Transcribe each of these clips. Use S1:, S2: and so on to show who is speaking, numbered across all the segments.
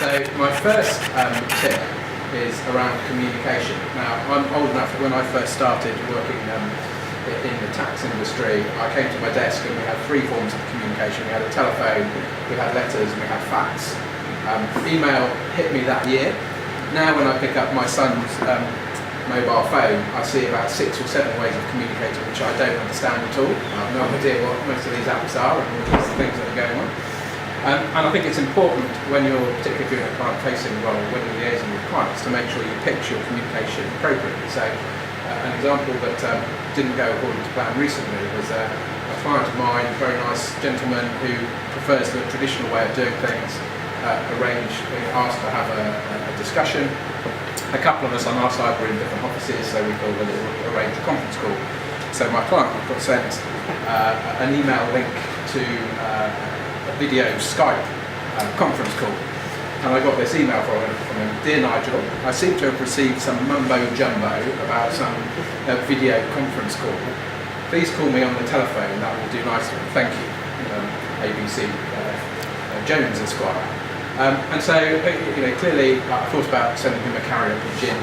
S1: So my first tip is around communication. Now, I'm old enough that when I first started working in the tax industry, I came to my desk and we had three forms of communication. We had a telephone, we had letters, and we had fax. Email hit me that year. Now when I pick up my son's mobile phone, I see about 6 or 7 ways of communicating which I don't understand at all. I have no idea what most of these apps are and all these things that are going on. And I think it's important when you're particularly doing a client-facing role, when you're liaising with clients, to make sure you pitch your communication appropriately. So an example that didn't go according to plan recently was a client of mine, a very nice gentleman who prefers the traditional way of doing things, asked to have a discussion. A couple of us on our side were in different offices, so we thought we'd arrange a conference call. So my client got sent an email link to a video Skype conference call. And I got this email from him, "Dear Nigel, I seem to have received some mumbo jumbo about some video conference call. Please call me on the telephone, that will do nicely. Thank you. ABC Jones Esquire." And so, clearly I thought about sending him a carrier pigeon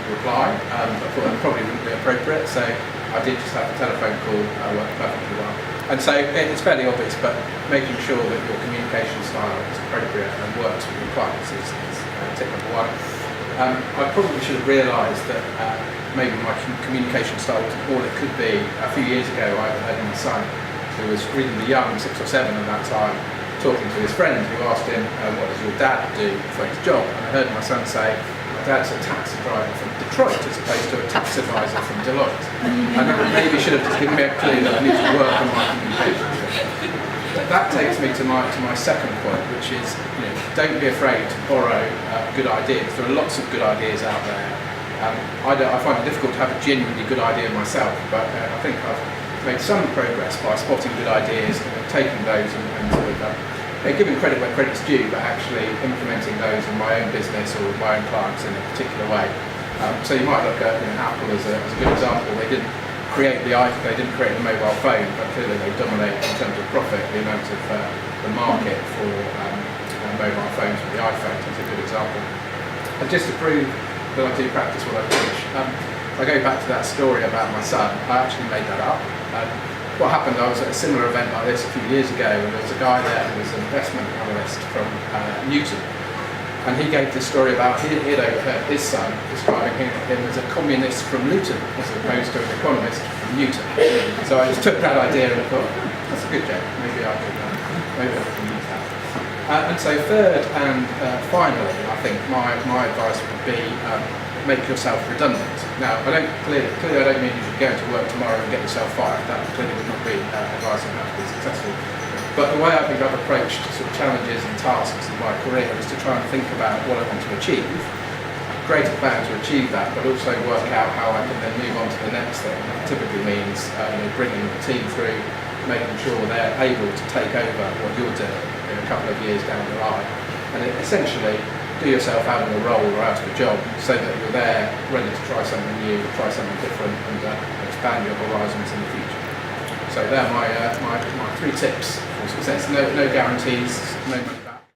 S1: reply, but I thought that probably wouldn't be appropriate, so I did just have the telephone call work perfectly well. And so it's fairly obvious, but making sure that your communication style is appropriate and works with your clients is tip number one. I probably should have realised that maybe my communication style wasn't all it could be. A few years ago I had my son, who was reasonably young, 6 or 7 at that time, talking to his friend who asked him, "What does your dad do for his job?" And I heard my son say, "My dad's a taxi driver from Detroit as opposed to a tax advisor from Deloitte." And that maybe should have just given me a clue that I need to work on my communication. That takes me to my second point, which is don't be afraid to borrow good ideas. There are lots of good ideas out there. I find it difficult to have a genuinely good idea myself, but I think I've made some progress by spotting good ideas and taking those and sort of giving credit where credit's due, but actually implementing those in my own business or with my own clients in a particular way. So you might look at Apple as a good example. They didn't create the mobile phone, but clearly they dominate in terms of profit the amount of the market for mobile phones with the iPhone. Is a good example. And just to prove that I do practice what I preach, I go back to that story about my son. I actually made that up. What happened, I was at a similar event like this a few years ago, and there was a guy there who was an investment analyst from Newton, and he gave this story about he'd overheard his son describing him as a communist from Luton as opposed to an economist from Newton. So I just took that idea and I thought, that's a good joke, maybe I can use that. And so third and finally, I think my advice would be make yourself redundant. Now, clearly I don't mean you should go into work tomorrow and get yourself fired. That clearly would not be advice on how to be successful. But the way I think I've approached sort of challenges and tasks in my career is to try and think about what I want to achieve, create a plan to achieve that, but also work out how I can then move on to the next thing. That typically means bringing the team through, making sure they're able to take over what you're doing in a couple of years down the line, and essentially do yourself out of a role or out of a job so that you're there ready to try something new, try something different, and expand your horizons in the future. So they're my 3 tips for success. No guarantees, no money.